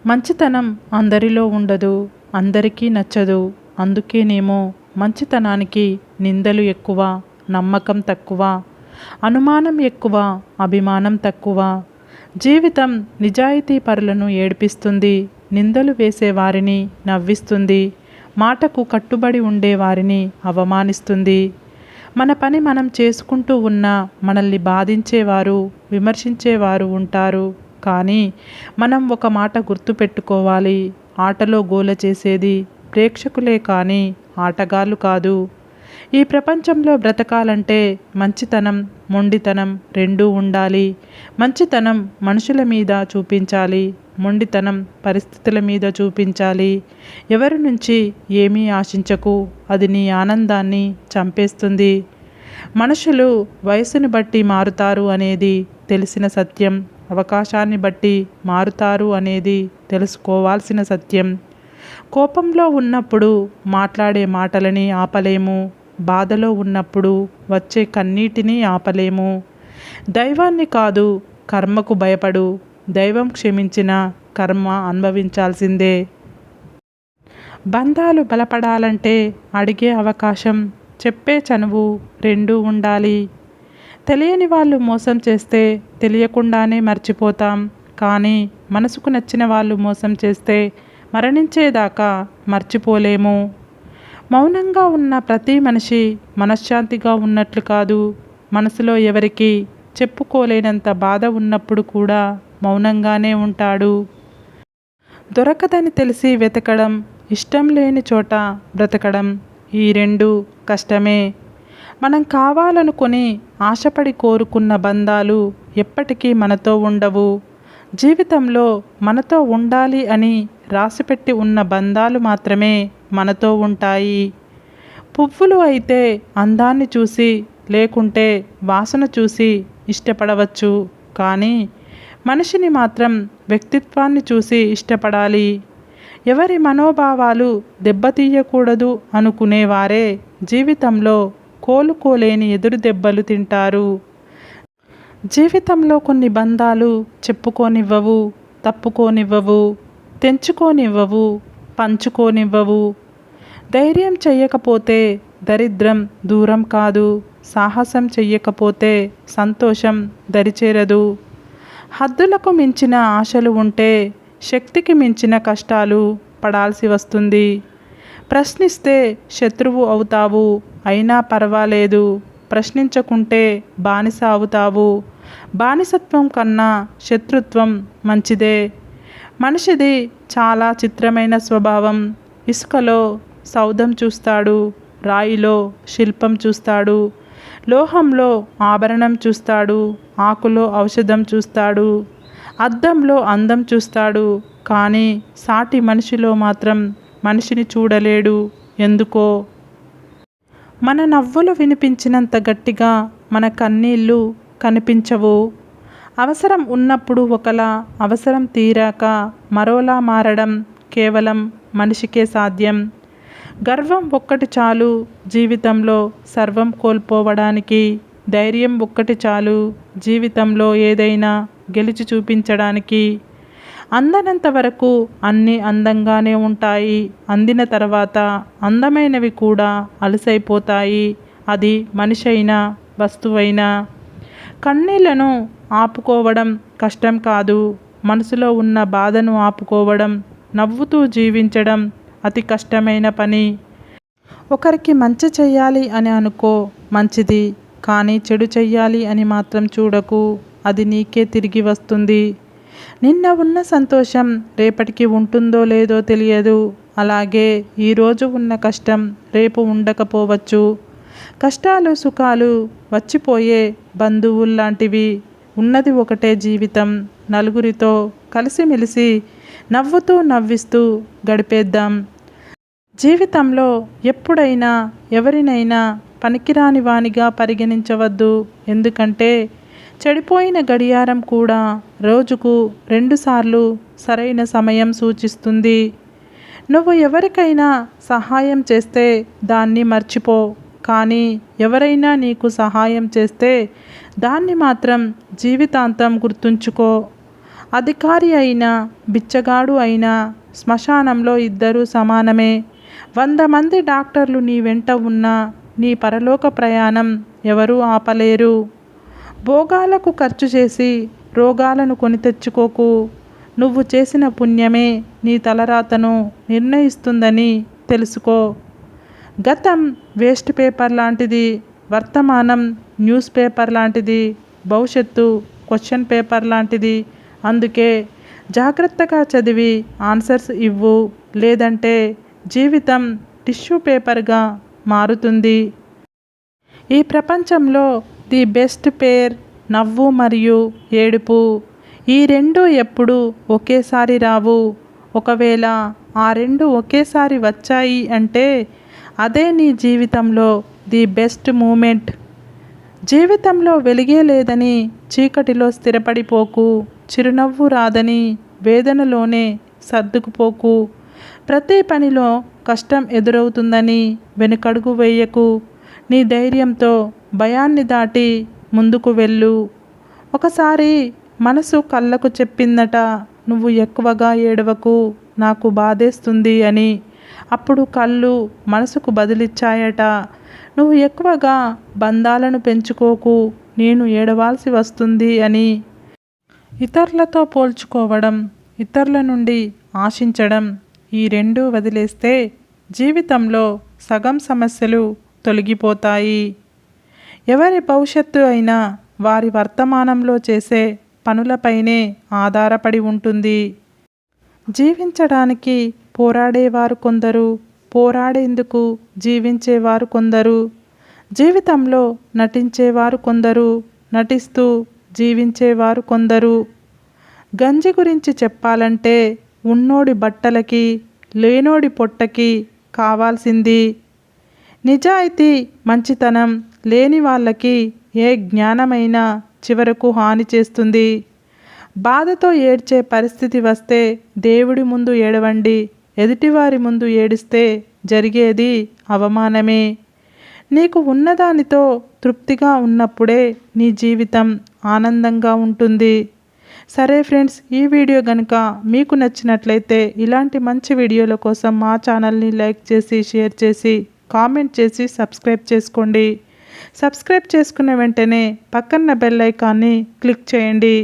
మంచితనం అందరిలో ఉండదు, అందరికీ నచ్చదు. అందుకేనేమో మంచితనానికి నిందలు ఎక్కువ, నమ్మకం తక్కువ, అనుమానం ఎక్కువ, అభిమానం తక్కువ. జీవితం నిజాయితీ పరులను ఏడిపిస్తుంది, నిందలు వేసేవారిని నవ్విస్తుంది, మాటకు కట్టుబడి ఉండేవారిని అవమానిస్తుంది. మన పని మనం చేసుకుంటూ ఉన్నా మనల్ని బాధించేవారు, విమర్శించేవారు ఉంటారు. కానీ మనం ఒక మాట గుర్తుపెట్టుకోవాలి, ఆటలో గోల చేసేది ప్రేక్షకులే కానీ ఆటగాళ్ళు కాదు. ఈ ప్రపంచంలో బ్రతకాలంటే మంచితనం, మొండితనం రెండూ ఉండాలి. మంచితనం మనుషుల మీద చూపించాలి, మొండితనం పరిస్థితుల మీద చూపించాలి. ఎవరి నుంచి ఏమీ ఆశించకు, అది నీ ఆనందాన్ని చంపేస్తుంది. మనుషులు వయసుని బట్టి మారుతారు అనేది తెలిసిన సత్యం, అవకాశాన్ని బట్టి మారుతారు అనేది తెలుసుకోవాల్సిన సత్యం. కోపంలో ఉన్నప్పుడు మాట్లాడే మాటలని ఆపలేము, బాధలో ఉన్నప్పుడు వచ్చే కన్నీటిని ఆపలేము. దైవాన్ని కాదు, కర్మకు భయపడు. దైవం క్షమించిన కర్మ అనుభవించాల్సిందే. బంధాలు బలపడాలంటే అడిగే అవకాశం, చెప్పే చనువు రెండూ ఉండాలి. తెలియని వాళ్ళు మోసం చేస్తే తెలియకుండానే మర్చిపోతాం, కానీ మనసుకు నచ్చిన వాళ్ళు మోసం చేస్తే మరణించేదాకా మర్చిపోలేము. మౌనంగా ఉన్న ప్రతి మనిషి మనశ్శాంతిగా ఉన్నట్లు కాదు. మనసులో ఎవరికి చెప్పుకోలేనంత బాధ ఉన్నప్పుడు కూడా మౌనంగానే ఉంటాడు. దొరకదని తెలిసి వెతకడం, ఇష్టం లేని చోట బ్రతకడం, ఈ రెండు కష్టమే. మనం కావాలనుకొని ఆశపడి కోరుకున్న బంధాలు ఎప్పటికీ మనతో ఉండవు. జీవితంలో మనతో ఉండాలి అని రాసిపెట్టి ఉన్న బంధాలు మాత్రమే మనతో ఉంటాయి. పువ్వులు అయితే అందాన్ని చూసి, లేకుంటే వాసన చూసి ఇష్టపడవచ్చు, కానీ మనిషిని మాత్రం వ్యక్తిత్వాన్ని చూసి ఇష్టపడాలి. ఎవరి మనోభావాలు దెబ్బతీయకూడదు అనుకునేవారే జీవితంలో కోలుకోలేని ఎదురు దెబ్బలు తింటారు. జీవితంలో కొన్ని బంధాలు చెప్పుకోనివ్వవు, తప్పుకోనివ్వవు, తెంచుకోనివ్వవు, పంచుకోనివ్వవు. ధైర్యం చెయ్యకపోతే దరిద్రం దూరం కాదు, సాహసం చెయ్యకపోతే సంతోషం దరిచేరదు. హద్దులకు మించిన ఆశలు ఉంటే శక్తికి మించిన కష్టాలు పడాల్సి వస్తుంది. ప్రశ్నిస్తే శత్రువు అవుతావు, అయినా పర్వాలేదు. ప్రశ్నించకుంటే బానిస అవుతావు. బానిసత్వం కన్నా శత్రుత్వం మంచిదే. మనిషిది చాలా చిత్రమైన స్వభావం. ఇసుకలో సౌధం చూస్తాడు, రాయిలో శిల్పం చూస్తాడు, లోహంలో ఆభరణం చూస్తాడు, ఆకులో ఔషధం చూస్తాడు, అద్దంలో అందం చూస్తాడు, కానీ సాటి మనిషిలో మాత్రం మనిషిని చూడలేడు. ఎందుకో? మన నవ్వులు వినిపించినంత గట్టిగా మన కన్నీళ్ళు కనిపించవు. అవసరం ఉన్నప్పుడు ఒకలా, అవసరం తీరాక మరోలా మారడం కేవలం మనిషికే సాధ్యం. గర్వం ఒక్కటి చాలు జీవితంలో సర్వం కోల్పోవడానికి. ధైర్యం ఒక్కటి చాలు జీవితంలో ఏదైనా గెలిచి చూపించడానికి. అందనంత వరకు అన్నీ అందంగానే ఉంటాయి, అందిన తర్వాత అందమైనవి కూడా అలసైపోతాయి. అది మనిషి అయినా వస్తువైనా. కన్నీళ్లను ఆపుకోవడం కష్టం కాదు, మనసులో ఉన్న బాధను ఆపుకోవడం, నవ్వుతూ జీవించడం అతి కష్టమైన పని. ఒకరికి మంచి చెయ్యాలి అని అనుకో, మంచిది. కానీ చెడు చెయ్యాలి అని మాత్రం చూడకు, అది నీకే తిరిగి వస్తుంది. నిన్న ఉన్న సంతోషం రేపటికి ఉంటుందో లేదో తెలియదు. అలాగే ఈరోజు ఉన్న కష్టం రేపు ఉండకపోవచ్చు. కష్టాలు సుఖాలు వచ్చిపోయే బంధువుల్లాంటివి. ఉన్నది ఒకటే జీవితం. నలుగురితో కలిసిమెలిసి నవ్వుతూ నవ్విస్తూ గడిపేద్దాం. జీవితంలో ఎప్పుడైనా ఎవరినైనా పనికిరాని వానిగా పరిగణించవద్దు. ఎందుకంటే చెడిపోయిన గడియారం కూడా రోజుకు 2 సార్లు సరైన సమయం సూచిస్తుంది. నువ్వు ఎవరికైనా సహాయం చేస్తే దాన్ని మర్చిపో, కానీ ఎవరైనా నీకు సహాయం చేస్తే దాన్ని మాత్రం జీవితాంతం గుర్తుంచుకో. అధికారి అయినా బిచ్చగాడు అయినా శ్మశానంలో ఇద్దరూ సమానమే. 100 మంది డాక్టర్లు నీ వెంట ఉన్నా నీ పరలోక ప్రయాణం ఎవరూ ఆపలేరు. భోగాలకు ఖర్చు చేసి రోగాలను కొని తెచ్చుకోకు. నువ్వు చేసిన పుణ్యమే నీ తలరాతను నిర్ణయిస్తుందని తెలుసుకో. గతం వేస్ట్ పేపర్ లాంటిది, వర్తమానం న్యూస్ పేపర్ లాంటిది, భవిష్యత్తు క్వశ్చన్ పేపర్ లాంటిది. అందుకే జాగ్రత్తగా చదివి ఆన్సర్స్ ఇవ్వు, లేదంటే జీవితం టిష్యూ పేపర్గా మారుతుంది. ఈ ప్రపంచంలో ది బెస్ట్ పేర్ నవ్వు మరియు ఏడుపు. ఈ రెండు ఎప్పుడూ ఒకేసారి రావు. ఒకవేళ ఆ రెండు ఒకేసారి వచ్చాయి అంటే అదే నీ జీవితంలో ది బెస్ట్ మూమెంట్. జీవితంలో వెలిగే లేదని చీకటిలో స్థిరపడిపోకు. చిరునవ్వు రాదని వేదనలోనే సర్దుకుపోకు. ప్రతి పనిలో కష్టం ఎదురవుతుందని వెనుకడుగు వేయకు. నీ ధైర్యంతో భయాన్ని దాటి ముందుకు వెళ్ళు. ఒకసారి మనసు కళ్ళకు చెప్పిందట, నువ్వు ఎక్కువగా ఏడవకు, నాకు బాధేస్తుంది అని. అప్పుడు కళ్ళు మనసుకు బదులిచ్చాయట, నువ్వు ఎక్కువగా బంధాలను పెంచుకోకు, నేను ఏడవాల్సి వస్తుంది అని. ఇతరులతో పోల్చుకోవడం, ఇతరుల నుండి ఆశించడం, ఈ రెండూ వదిలేస్తే జీవితంలో సగం సమస్యలు తొలగిపోతాయి. ఎవరి భవిష్యత్తు అయినా వారి వర్తమానంలో చేసే పనులపైనే ఆధారపడి ఉంటుంది. జీవించడానికి పోరాడేవారు కొందరు, పోరాడేందుకు జీవించేవారు కొందరు. జీవితంలో నటించేవారు కొందరు, నటిస్తూ జీవించేవారు కొందరు. గంజి గురించి చెప్పాలంటే ఉన్నోడి బట్టలకి లేనోడి పొట్టకి కావాల్సింది నిజాయితీ, మంచితనం. లేని వాళ్ళకి ఏ జ్ఞానమైనా చివరకు హాని చేస్తుంది. బాధతో ఏడ్చే పరిస్థితి వస్తే దేవుడి ముందు ఏడవండి, ఎదుటివారి ముందు ఏడిస్తే జరిగేది అవమానమే. నీకు ఉన్నదానితో తృప్తిగా ఉన్నప్పుడే నీ జీవితం ఆనందంగా ఉంటుంది. సరే ఫ్రెండ్స్, ఈ వీడియో కనుక మీకు నచ్చినట్లయితే ఇలాంటి మంచి వీడియోల కోసం మా ఛానల్ని లైక్ చేసి, షేర్ చేసి, కామెంట్ చేసి సబ్స్క్రైబ్ చేసుకోండి. సబ్స్క్రైబ్ చేసుకున్న వెంటనే పక్కన బెల్ ఐకాన్ని క్లిక్ చేయండి.